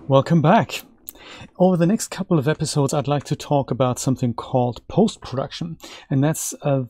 Welcome back. Over the next couple of episodes, I'd like to talk about something called post-production. And that's an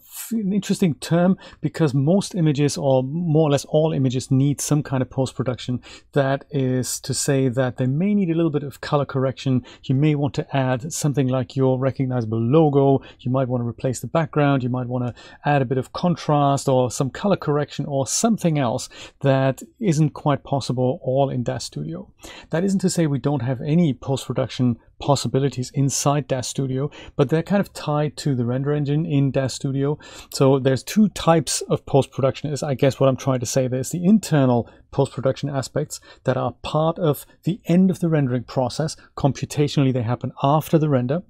interesting term because most images, or more or less all images, need some kind of post-production. That is to say that they may need a little bit of color correction. You may want to add something like your recognizable logo. You might want to replace the background. You might want to add a bit of contrast or some color correction or something else that isn't quite possible all in Daz Studio. That isn't to say we don't have any post-production possibilities inside Daz Studio, but they're kind of tied to the render engine in Daz Studio. So there's two types of post-production, is I guess what I'm trying to say. There's the internal post-production aspects that are part of the end of the rendering process. Computationally, they happen after the render.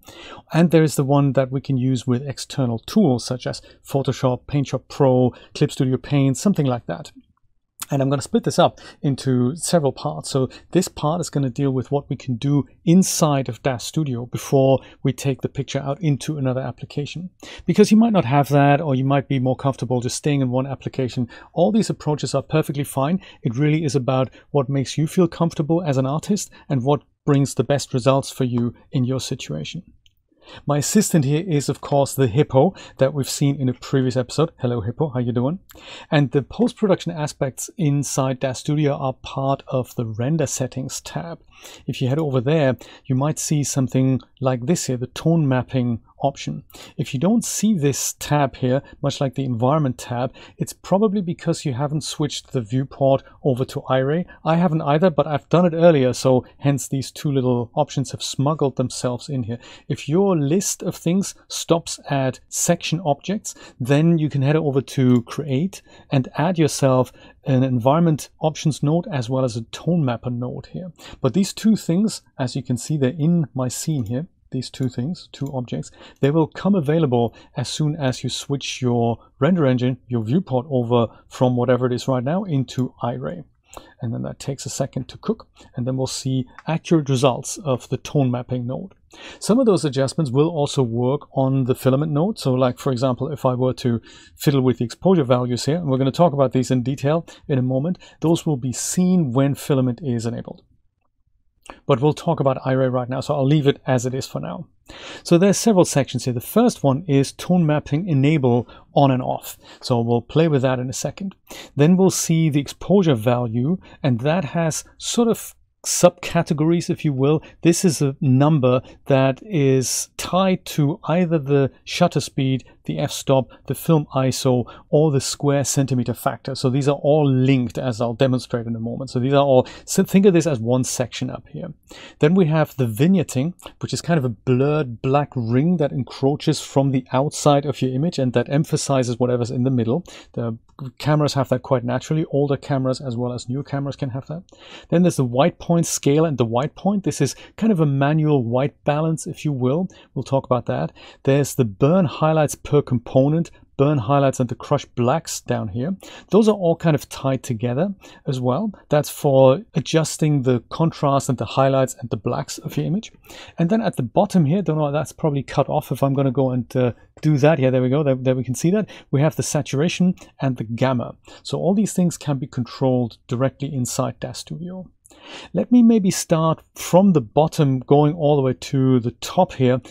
And there is the one that we can use with external tools such as Photoshop, PaintShop Pro, Clip Studio Paint, something like that. And I'm going to split this up into several parts. So this part is going to deal with what we can do inside of Daz Studio before we take the picture out into another application. Because you might not have that, or you might be more comfortable just staying in one application. All these approaches are perfectly fine. It really is about what makes you feel comfortable as an artist and what brings the best results for you in your situation. My assistant here is, of course, the hippo that we've seen in a previous episode. Hello, hippo. How you doing? And the post-production aspects inside Daz Studio are part of the render settings tab. If you head over there, you might see something like this here, the tone mapping option. If you don't see this tab here, much like the environment tab, it's probably because you haven't switched the viewport over to Iray. I haven't either, but I've done it earlier, so hence these two little options have smuggled themselves in here. If your list of things stops at section objects, then you can head over to create and add yourself an environment options node as well as a tone mapper node here. But these two things, as you can see, they're in my scene here. These two things, two objects, they will come available as soon as you switch your render engine, your viewport, over from whatever it is right now into Iray. And then that takes a second to cook, and then we'll see accurate results of the tone mapping node. Some of those adjustments will also work on the filament node. So like, for example, if I were to fiddle with the exposure values here, and we're going to talk about these in detail in a moment, those will be seen when filament is enabled. But we'll talk about Iray right now, so I'll leave it as it is for now. So there's several sections here. The first one is tone mapping enable on and off. So we'll play with that in a second. Then we'll see the exposure value, and that has sort of subcategories, if you will. This is a number that is tied to either the shutter speed, the f-stop, the film ISO, or the square centimeter factor. So these are all linked, as I'll demonstrate in a moment. So these are all, so think of this as one section up here. Then we have the vignetting, which is kind of a blurred black ring that encroaches from the outside of your image and that emphasizes whatever's in the middle. The cameras have that quite naturally. Older cameras as well as newer cameras can have that. Then there's the white point scale and the white point. This is kind of a manual white balance, if you will. We'll talk about that. There's the burn highlights per component, burn highlights and the crush blacks down here. Those are all kind of tied together as well. That's for adjusting the contrast and the highlights and the blacks of your image. And then at the bottom here, don't know, that's probably cut off if I'm going to go and do that. Yeah, there we go. There we can see that. We have the saturation and the gamma. So all these things can be controlled directly inside Daz Studio. Let me maybe start from the bottom going all the way to the top here,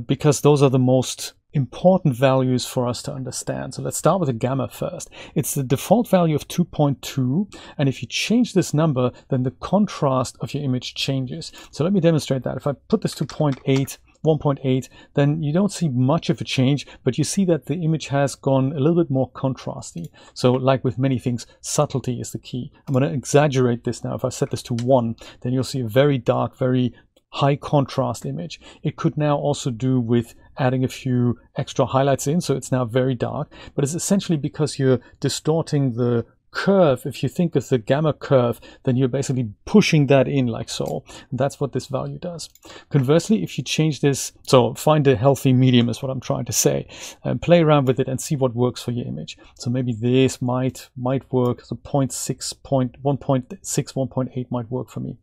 because those are the most important values for us to understand. So let's start with the gamma first. It's the default value of 2.2, and if you change this number, then the contrast of your image changes. So let me demonstrate that. If I put this to 1.8, then you don't see much of a change, but you see that the image has gone a little bit more contrasty. So like with many things, subtlety is the key. I'm going to exaggerate this now. If I set this to 1, then you'll see a very dark, very high contrast image. It could now also do with adding a few extra highlights in, so it's now very dark, but it's essentially because you're distorting the curve. If you think of the gamma curve, then you're basically pushing that in like so. And that's what this value does. Conversely, if you change this, so find a healthy medium is what I'm trying to say, and play around with it and see what works for your image. So maybe this might work. So 1.6, 1.8 might work for me.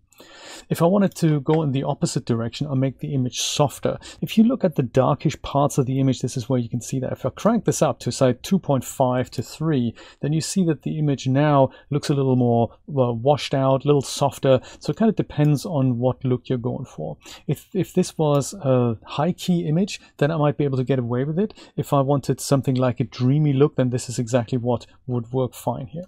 If I wanted to go in the opposite direction, I'll make the image softer. If you look at the darkish parts of the image, this is where you can see that. If I crank this up to say 2.5 to 3, then you see that the image now looks a little more washed out, a little softer. So it kind of depends on what look you're going for. If this was a high key image, then I might be able to get away with it. If I wanted something like a dreamy look, then this is exactly what would work fine here.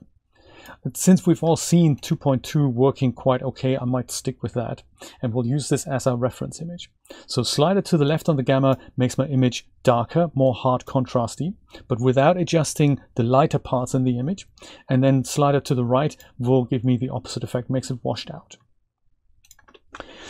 Since we've all seen 2.2 working quite okay, I might stick with that, and we'll use this as our reference image. So slider to the left on the gamma makes my image darker, more hard contrasty, but without adjusting the lighter parts in the image. And then slider to the right will give me the opposite effect, makes it washed out.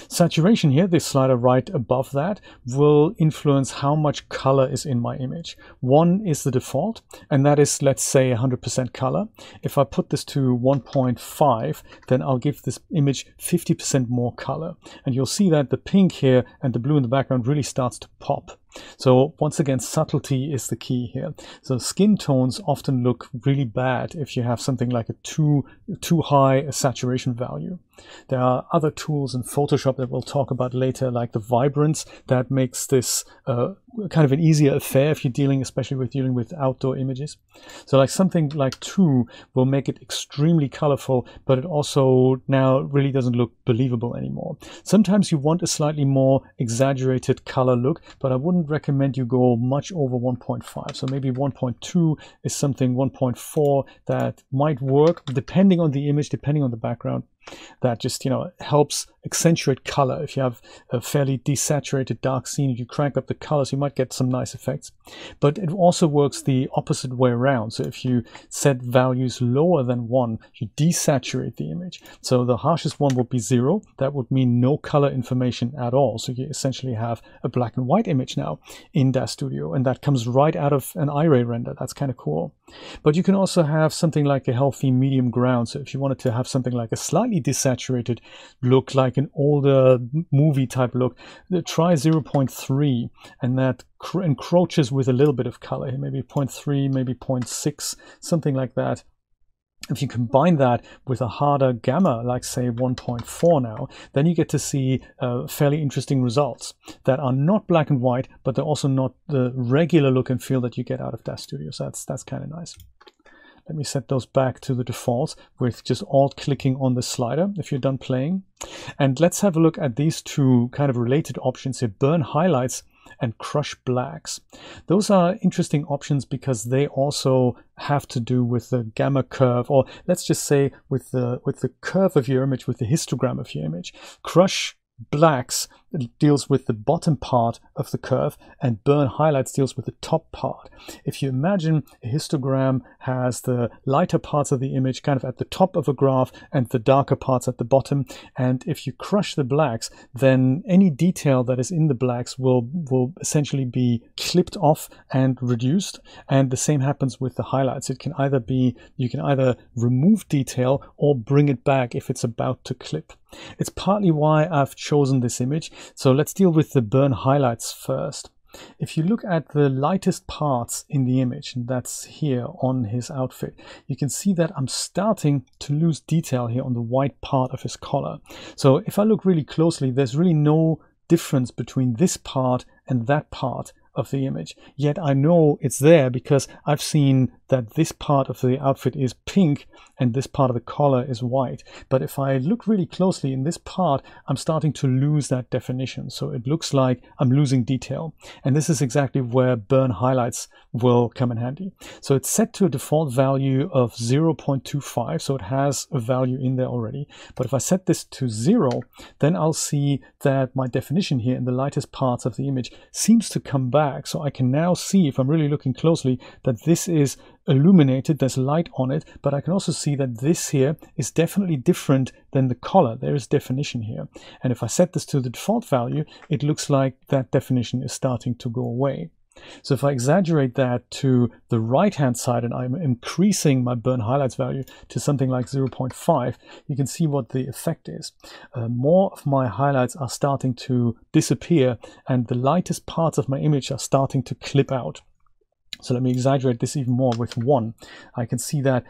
Saturation here, this slider right above that, will influence how much color is in my image. 1 is the default, and that is, let's say, 100% color. If I put this to 1.5, then I'll give this image 50% more color. And you'll see that the pink here and the blue in the background really starts to pop. So once again, subtlety is the key here. So skin tones often look really bad if you have something like a too high a saturation value. There are other tools in Photoshop that we'll talk about later, like the vibrance, that makes this kind of an easier affair if you're especially dealing with outdoor images. So like something like 2 will make it extremely colorful, but it also now really doesn't look believable anymore. Sometimes you want a slightly more exaggerated color look, but I wouldn't recommend you go much over 1.5. So maybe 1.2 is something, 1.4 that might work depending on the image, depending on the background. That just, helps accentuate color. If you have a fairly desaturated dark scene, if you crank up the colors, you might get some nice effects. But it also works the opposite way around. So if you set values lower than 1, you desaturate the image. So the harshest one would be 0. That would mean no color information at all. So you essentially have a black and white image now in Daz Studio, and that comes right out of an Iray render. That's kind of cool. But you can also have something like a healthy medium ground. So if you wanted to have something like a slightly desaturated look, like an older movie type look, try 0.3, and that encroaches with a little bit of color here, maybe 0.3, maybe 0.6, something like that. If you combine that with a harder gamma, like say 1.4 now, then you get to see fairly interesting results that are not black and white, but they're also not the regular look and feel that you get out of Daz Studio. So that's kind of nice. Let me set those back to the default with just alt-clicking on the slider if you're done playing. And let's have a look at these two kind of related options here, burn highlights and crush blacks. Those are interesting options because they also have to do with the gamma curve, or let's just say with the curve of your image, with the histogram of your image. Crush blacks deals with the bottom part of the curve, and burn highlights deals with the top part. If you imagine a histogram has the lighter parts of the image kind of at the top of a graph and the darker parts at the bottom, and if you crush the blacks, then any detail that is in the blacks will essentially be clipped off and reduced. And the same happens with the highlights. It can either be, you can either remove detail or bring it back if it's about to clip. It's partly why I've chosen this image. So let's deal with the burn highlights first. If you look at the lightest parts in the image, and that's here on his outfit, you can see that I'm starting to lose detail here on the white part of his collar. So if I look really closely, there's really no difference between this part and that part of the image. Yet I know it's there because I've seen that this part of the outfit is pink and this part of the collar is white. But if I look really closely in this part, I'm starting to lose that definition. So it looks like I'm losing detail. And this is exactly where burn highlights will come in handy. So it's set to a default value of 0.25. So it has a value in there already. But if I set this to 0, then I'll see that my definition here in the lightest parts of the image seems to come back. So I can now see, if I'm really looking closely, that this is illuminated, there's light on it, but I can also see that this here is definitely different than the color. There is definition here. And if I set this to the default value, it looks like that definition is starting to go away. So if I exaggerate that to the right-hand side and I'm increasing my burn highlights value to something like 0.5, you can see what the effect is. More of my highlights are starting to disappear and the lightest parts of my image are starting to clip out. So let me exaggerate this even more with 1. I can see that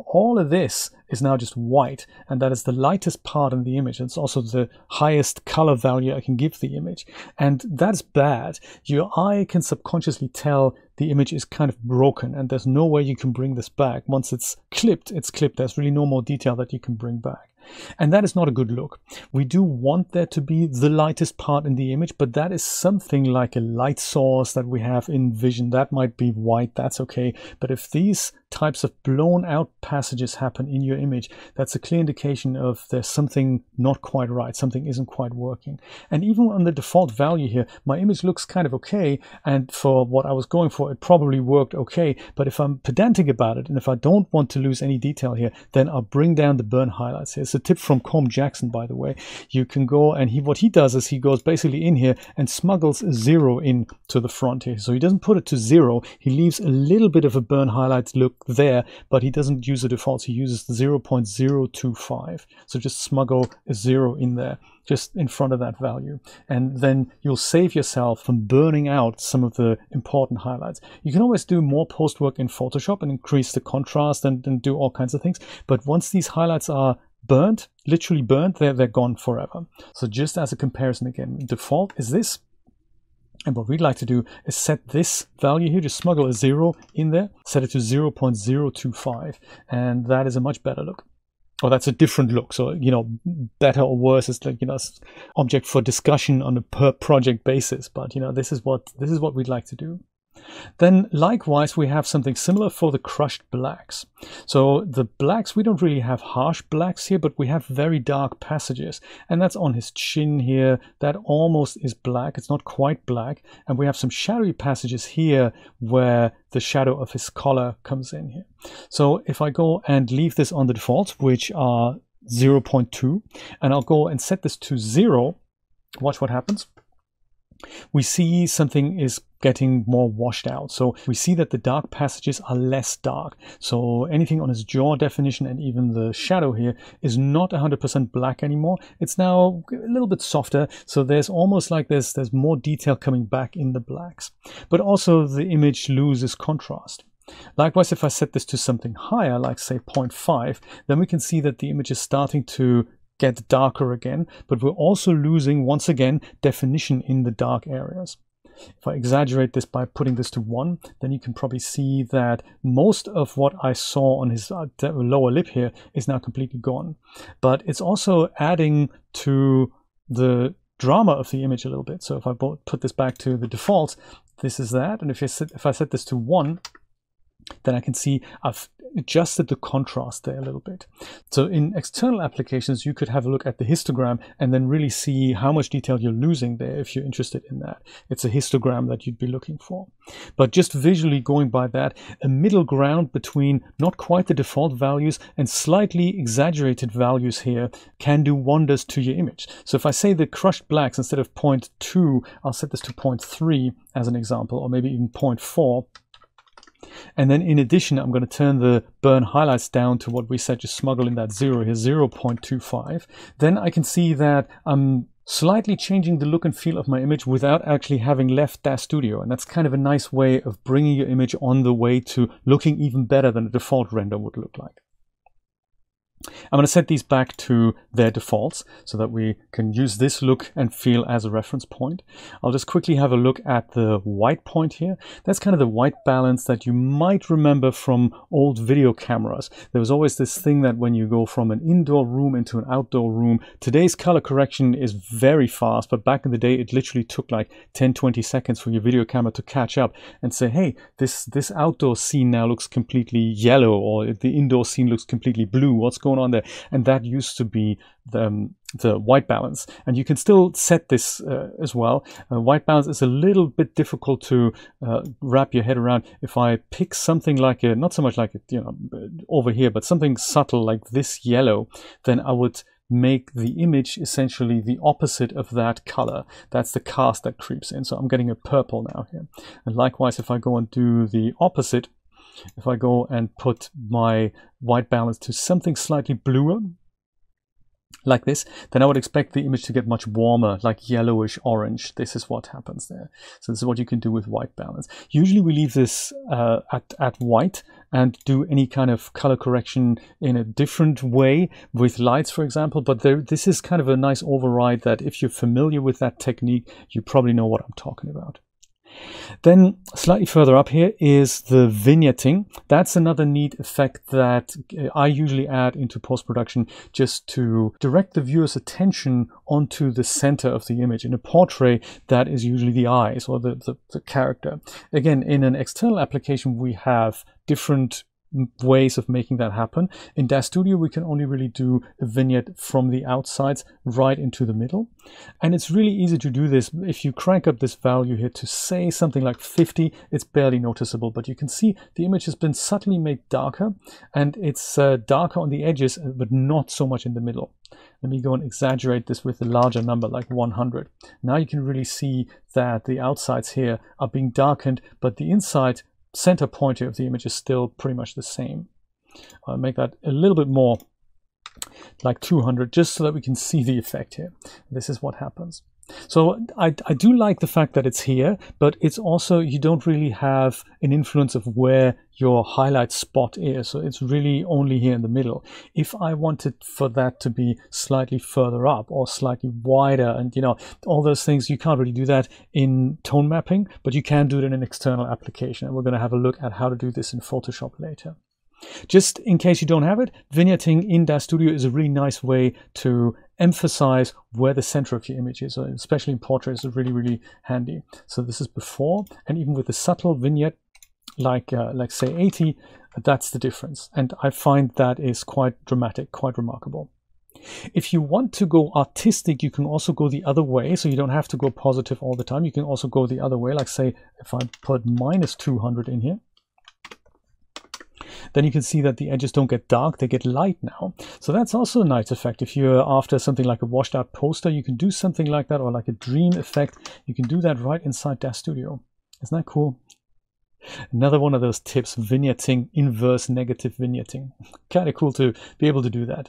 all of this is now just white, and that is the lightest part in the image. It's also the highest color value I can give the image. And that's bad. Your eye can subconsciously tell the image is kind of broken, and there's no way you can bring this back. Once it's clipped, it's clipped. There's really no more detail that you can bring back. And that is not a good look. We do want there to be the lightest part in the image, but that is something like a light source that we have in Vision. That might be white, that's okay. But if these types of blown out passages happen in your image, that's a clear indication of there's something not quite right, something isn't quite working. And even on the default value here, my image looks kind of okay, and for what I was going for, it probably worked okay. But if I'm pedantic about it, and if I don't want to lose any detail here, then I'll bring down the burn highlights here. It's a tip from Com Jackson, by the way. You can go, and what he does is he goes basically in here and smuggles a 0 in to the front here. So he doesn't put it to 0, he leaves a little bit of a burn highlights look there, but he doesn't use the defaults. He uses 0.025. So just smuggle a 0 in there, just in front of that value. And then you'll save yourself from burning out some of the important highlights. You can always do more post work in Photoshop and increase the contrast and do all kinds of things. But once these highlights are burnt, literally burnt, they're gone forever. So just as a comparison again, default is this. And what we'd like to do is set this value here, just smuggle a 0 in there, set it to 0.025, and that is a much better look. Or that's a different look. So, you know, better or worse is like, you know, object for discussion on a per project basis. But, you know, this is what we'd like to do. Then likewise, we have something similar for the crushed blacks. So the blacks, we don't really have harsh blacks here, but we have very dark passages. And that's on his chin here. That almost is black. It's not quite black. And we have some shadowy passages here where the shadow of his collar comes in here. So if I go and leave this on the defaults, which are 0.2, and I'll go and set this to 0, watch what happens. We see something is getting more washed out. So we see that the dark passages are less dark. So anything on his jaw definition and even the shadow here is not 100% black anymore. It's now a little bit softer. So there's almost like there's more detail coming back in the blacks. But also the image loses contrast. Likewise, if I set this to something higher, like say 0.5, then we can see that the image is starting to get darker again, but we're also losing, once again, definition in the dark areas. If I exaggerate this by putting this to 1, then you can probably see that most of what I saw on his lower lip here is now completely gone. But it's also adding to the drama of the image a little bit. So if I put this back to the defaults, this is that. And if I set this to 1, then I can see I've adjusted the contrast there a little bit. So in external applications, you could have a look at the histogram and then really see how much detail you're losing there if you're interested in that. It's a histogram that you'd be looking for. But just visually going by that, a middle ground between not quite the default values and slightly exaggerated values here can do wonders to your image. So if I say the crushed blacks, instead of 0.2, I'll set this to 0.3 as an example, or maybe even 0.4. And then in addition, I'm going to turn the burn highlights down to what we said, just smuggle in that 0 here, 0.25. Then I can see that I'm slightly changing the look and feel of my image without actually having left Daz Studio. And that's kind of a nice way of bringing your image on the way to looking even better than a default render would look like. I'm going to set these back to their defaults so that we can use this look and feel as a reference point. I'll just quickly have a look at the white point here. That's kind of the white balance that you might remember from old video cameras. There was always this thing that when you go from an indoor room into an outdoor room, today's color correction is very fast, but back in the day it literally took like 10-20 seconds for your video camera to catch up and say, hey, this outdoor scene now looks completely yellow, or the indoor scene looks completely blue. What's going on there? And that used to be the white balance, and you can still set this as well. White balance is a little bit difficult to wrap your head around. If I pick something like a, not so much like it, you know, over here, but something subtle like this yellow, then I would make the image essentially the opposite of that color. That's the cast that creeps in. So I'm getting a purple now here. And likewise, if I go and do the opposite, if I go and put my white balance to something slightly bluer, like this, then I would expect the image to get much warmer, like yellowish orange. This is what happens there. So this is what you can do with white balance. Usually we leave this at white and do any kind of color correction in a different way with lights, for example. But this is kind of a nice override that if you're familiar with that technique, you probably know what I'm talking about. Then slightly further up here is the vignetting. That's another neat effect that I usually add into post-production just to direct the viewer's attention onto the center of the image. In a portrait, that is usually the eyes or the character. Again, in an external application, we have different ways of making that happen. In Daz Studio, we can only really do a vignette from the outsides right into the middle. And it's really easy to do this. If you crank up this value here to say something like 50, it's barely noticeable, but you can see the image has been subtly made darker, and it's darker on the edges, but not so much in the middle. Let me go and exaggerate this with a larger number like 100. Now you can really see that the outsides here are being darkened, but the inside center point of the image is still pretty much the same. I'll make that a little bit more, like 200, just so that we can see the effect here. This is what happens. So I do like the fact that it's here, but it's also, you don't really have an influence of where your highlight spot is. So it's really only here in the middle. If I wanted for that to be slightly further up or slightly wider, and you know, all those things, you can't really do that in tone mapping, but you can do it in an external application. And we're going to have a look at how to do this in Photoshop later. Just in case you don't have it, vignetting in Daz Studio is a really nice way to emphasize where the center of your image is, especially in portraits. It's really, really handy. So this is before, and even with a subtle vignette, like say 80, that's the difference. And I find that is quite dramatic, quite remarkable. If you want to go artistic, you can also go the other way. So you don't have to go positive all the time. You can also go the other way. Like say, if I put minus 200 in here, then you can see that the edges don't get dark, they get light now. So that's also a nice effect. If you're after something like a washed out poster, you can do something like that, or like a dream effect. You can do that right inside Daz Studio. Isn't that cool? Another one of those tips, vignetting, inverse negative vignetting. Kind of cool to be able to do that.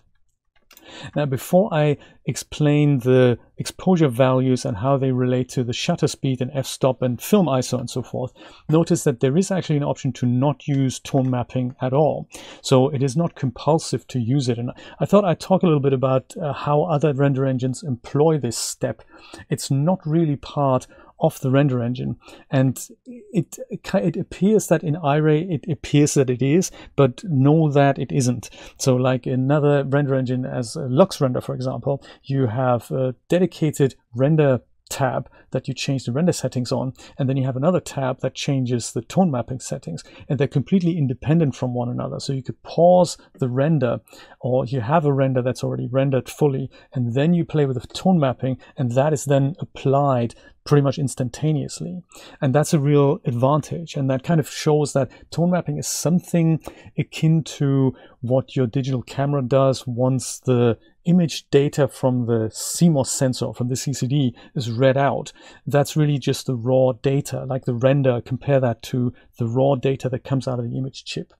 Now, before I explain the exposure values and how they relate to the shutter speed and f-stop and film ISO and so forth, notice that there is actually an option to not use tone mapping at all. So it is not compulsive to use it. And I thought I'd talk a little bit about how other render engines employ this step. It's not really part of the render engine, and it appears that in Iray it appears that it is, but know that it isn't. So like another render engine as LuxRender, for example, you have a dedicated render tab that you change the render settings on, and then you have another tab that changes the tone mapping settings, and they're completely independent from one another. So you could pause the render, or you have a render that's already rendered fully, and then you play with the tone mapping, and that is then applied pretty much instantaneously. And that's a real advantage, and that kind of shows that tone mapping is something akin to what your digital camera does once the image data from the CMOS sensor, from the CCD, is read out. That's really just the raw data, like the render. Compare that to the raw data that comes out of the image chip.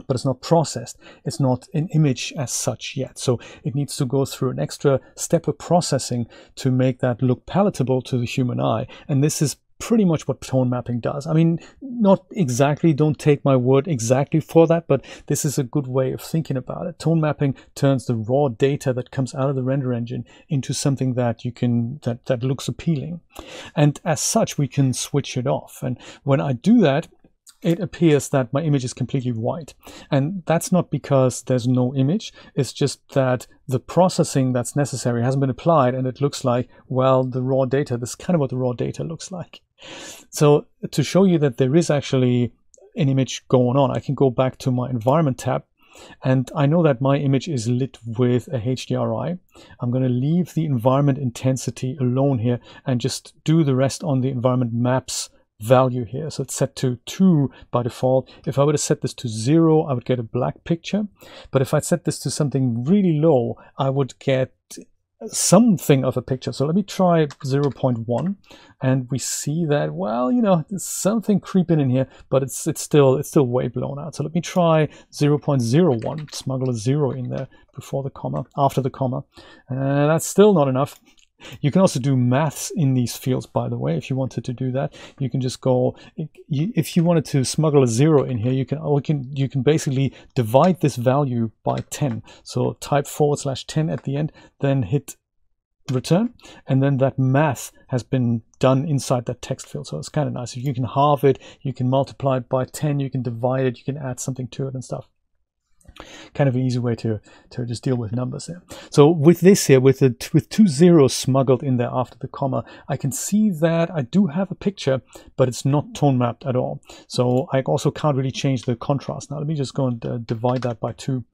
But it's not processed. It's not an image as such yet. So it needs to go through an extra step of processing to make that look palatable to the human eye. And this is pretty much what tone mapping does. I mean, not exactly, don't take my word exactly for that, but this is a good way of thinking about it. Tone mapping turns the raw data that comes out of the render engine into something that you can, that looks appealing. And as such, we can switch it off. And when I do that, it appears that my image is completely white. And that's not because there's no image. It's just that the processing that's necessary hasn't been applied, and it looks like, well, the raw data, this is kind of what the raw data looks like. So to show you that there is actually an image going on, I can go back to my environment tab, and I know that my image is lit with a HDRI. I'm going to leave the environment intensity alone here and just do the rest on the environment maps value here. So it's set to 2 by default. If I were to set this to 0, I would get a black picture. But if I set this to something really low, I would get something of a picture. So let me try 0.1, and we see that, well, you know, there's something creeping in here, but it's still way blown out. So let me try 0.01, smuggle a 0 in there before the comma, after the comma. That's still not enough. You can also do maths in these fields, by the way. If you wanted to do that, you can just go, if you wanted to smuggle a 0 in here, you can basically divide this value by 10. So type /10 at the end, then hit return, and then that math has been done inside that text field. So it's kind of nice. If you can halve it, you can multiply it by 10, you can divide it, you can add something to it and stuff. Kind of an easy way to just deal with numbers there. So with this here, with 2 zeros smuggled in there after the comma, I can see that I do have a picture, but it's not tone mapped at all. So I also can't really change the contrast. Now let me just go and divide that by 2.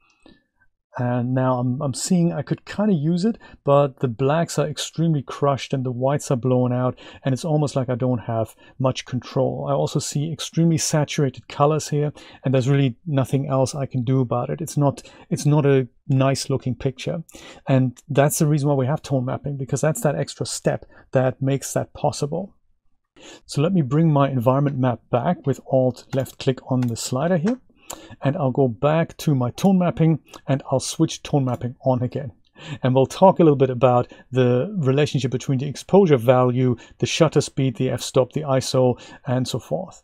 And now I'm seeing I could kind of use it, but the blacks are extremely crushed and the whites are blown out, and it's almost like I don't have much control. I also see extremely saturated colors here, and there's really nothing else I can do about it. It's not a nice looking picture, and that's the reason why we have tone mapping, because that's that extra step that makes that possible. So let me bring my environment map back with Alt left click on the slider here. And I'll go back to my tone mapping, and I'll switch tone mapping on again. And we'll talk a little bit about the relationship between the exposure value, the shutter speed, the f-stop, the ISO, and so forth.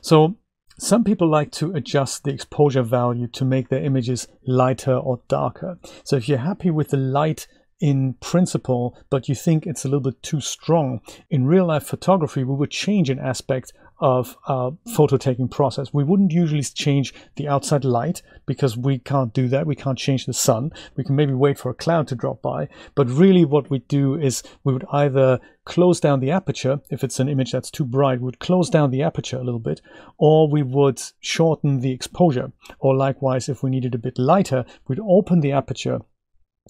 So some people like to adjust the exposure value to make their images lighter or darker. So if you're happy with the light in principle, but you think it's a little bit too strong, in real life photography, we would change an aspect of our photo taking process. We wouldn't usually change the outside light because we can't do that. We can't change the sun. We can maybe wait for a cloud to drop by, but really what we do is we would either close down the aperture. If it's an image that's too bright, we would close down the aperture a little bit, or we would shorten the exposure, or likewise, if we needed a bit lighter, we'd open the aperture,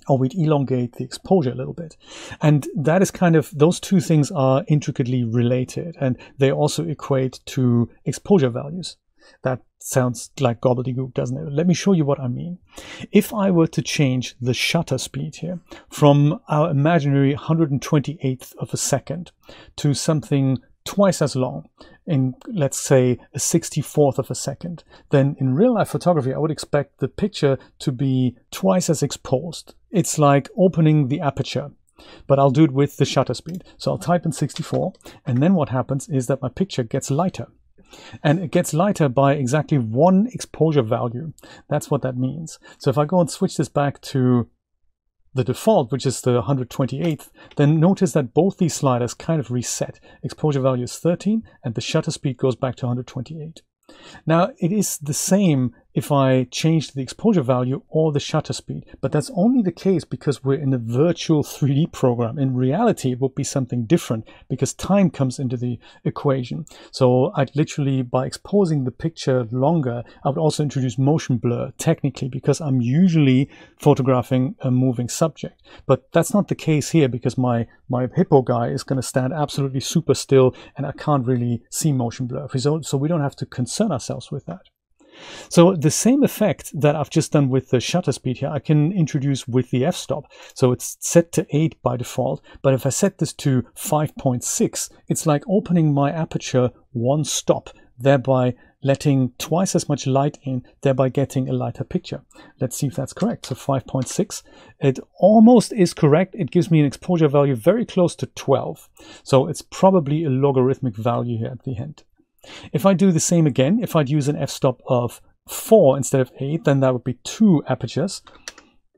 or we'd elongate the exposure a little bit. And that is kind of, those two things are intricately related, and they also equate to exposure values. That sounds like gobbledygook, doesn't it? Let me show you what I mean. If I were to change the shutter speed here from our imaginary 128th of a second to something twice as long, in, let's say, a 64th of a second, then in real life photography, I would expect the picture to be twice as exposed. It's like opening the aperture, but I'll do it with the shutter speed. So I'll type in 64, and then what happens is that my picture gets lighter. And it gets lighter by exactly 1 exposure value. That's what that means. So if I go and switch this back to the default, which is the 128th, then notice that both these sliders kind of reset. Exposure value is 13, and the shutter speed goes back to 128. Now, it is the same if I change the exposure value or the shutter speed, but that's only the case because we're in a virtual 3D program. In reality, it would be something different because time comes into the equation. So I'd literally, by exposing the picture longer, I would also introduce motion blur, technically, because I'm usually photographing a moving subject. But that's not the case here because my hippo guy is going to stand absolutely super still, and I can't really see motion blur. So we don't have to concern ourselves with that. So the same effect that I've just done with the shutter speed here, I can introduce with the f-stop. So it's set to 8 by default, but if I set this to 5.6, it's like opening my aperture 1 stop, thereby letting twice as much light in, thereby getting a lighter picture. Let's see if that's correct. So 5.6, it almost is correct. It gives me an exposure value very close to 12. So it's probably a logarithmic value here at the end. If I do the same again, if I'd use an f-stop of 4 instead of 8, then that would be 2 apertures.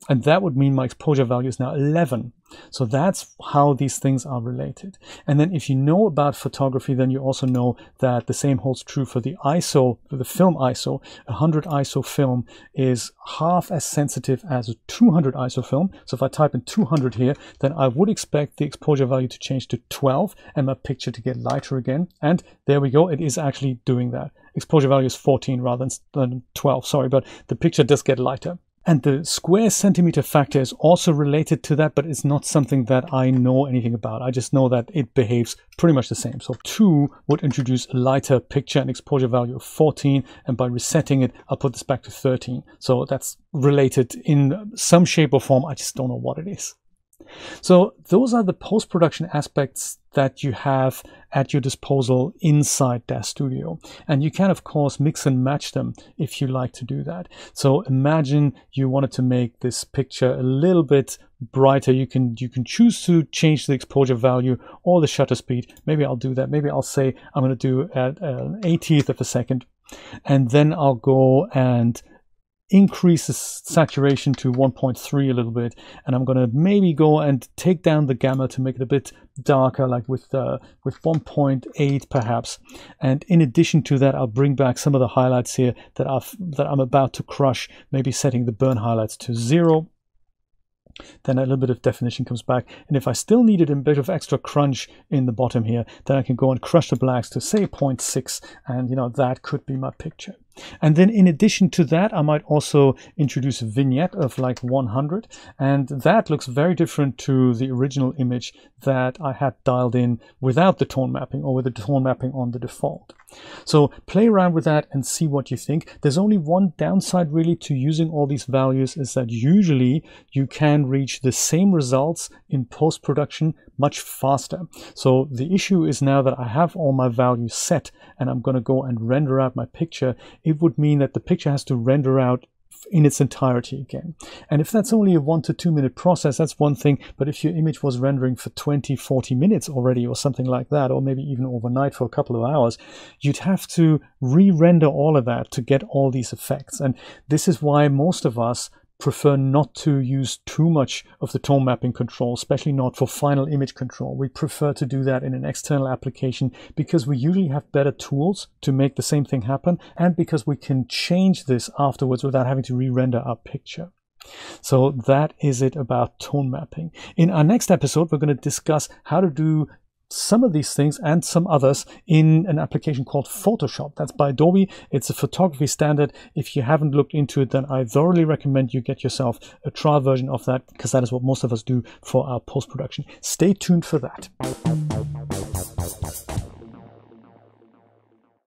And that would mean my exposure value is now 11. So that's how these things are related. And then if you know about photography, then you also know that the same holds true for the ISO, for the film ISO. 100 ISO film is half as sensitive as a 200 ISO film. So if I type in 200 here, then I would expect the exposure value to change to 12 and my picture to get lighter again. And there we go. It is actually doing that. Exposure value is 14 rather than 12, sorry, but the picture does get lighter. And the square centimeter factor is also related to that, but it's not something that I know anything about. I just know that it behaves pretty much the same. So 2 would introduce a lighter picture and exposure value of 14, and by resetting it, I'll put this back to 13. So that's related in some shape or form. I just don't know what it is. So those are the post-production aspects that you have at your disposal inside Daz Studio. And you can, of course, mix and match them if you like to do that. So imagine you wanted to make this picture a little bit brighter. You can choose to change the exposure value or the shutter speed. Maybe I'll do that. Maybe I'll say I'm going to do at an 80th of a second. And then I'll go and increase the saturation to 1.3 a little bit, and I'm going to maybe go and take down the gamma to make it a bit darker, like with 1.8 perhaps. And in addition to that, I'll bring back some of the highlights here that I'm about to crush, maybe setting the burn highlights to 0. Then a little bit of definition comes back, and if I still needed a bit of extra crunch in the bottom here, then I can go and crush the blacks to say 0.6, and that could be my picture. And then in addition to that, I might also introduce a vignette of like 100, and that looks very different to the original image that I had dialed in without the tone mapping, or with the tone mapping on the default. So play around with that and see what you think. There's only one downside really to using all these values, is that usually you can reach the same results in post-production much faster. So the issue is, now that I have all my values set and I'm going to go and render out my picture, it would mean that the picture has to render out in its entirety again. And if that's only a 1 to 2 minute process, that's one thing. But if your image was rendering for 20-40 minutes already, or something like that, or maybe even overnight for a couple of hours, you'd have to re-render all of that to get all these effects. And this is why most of us prefer not to use too much of the tone mapping control, especially not for final image control. We prefer to do that in an external application, because we usually have better tools to make the same thing happen, and because we can change this afterwards without having to re-render our picture. So that is it about tone mapping. In our next episode, we're going to discuss how to do some of these things and some others in an application called Photoshop. That's by Adobe. It's a photography standard. If you haven't looked into it, then I thoroughly recommend you get yourself a trial version of that, because that is what most of us do for our post-production. Stay tuned for that.